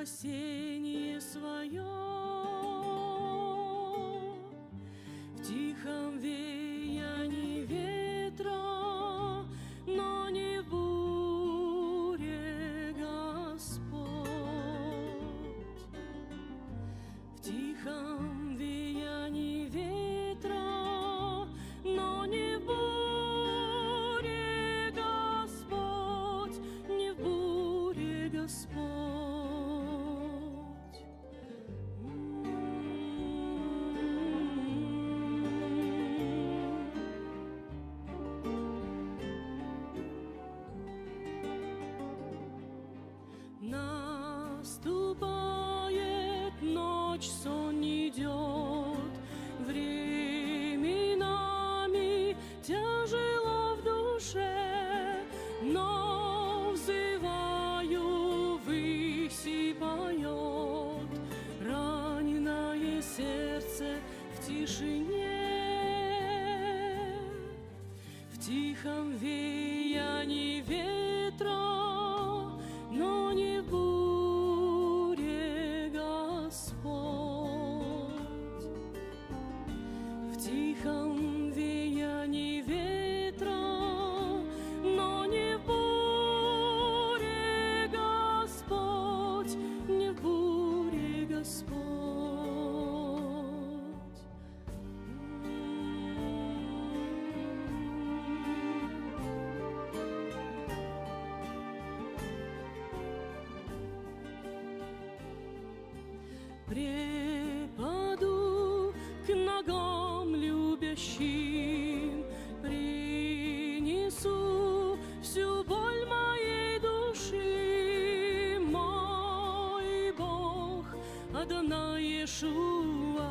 спасение свое. В тихом веянии ветра, но не в буре, Господь. В тихом веянии ветра, но не в буре, Господь, не в буре, Господь. Наступает ночь, сон не идет, временами тяжело в душе, но взываю, ввысь и поет раненое сердце в тишине. В тихом веянии ветра, но не в буре, Господь. В тихом веянии ветра, но не в буре, Господь, не в буре, Господь. Препаду к ногам любящим, принесу всю боль моей души. Мой Бог, Адонай Иешуа,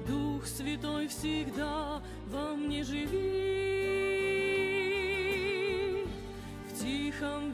Дух Святой всегда во мне живи. В тихом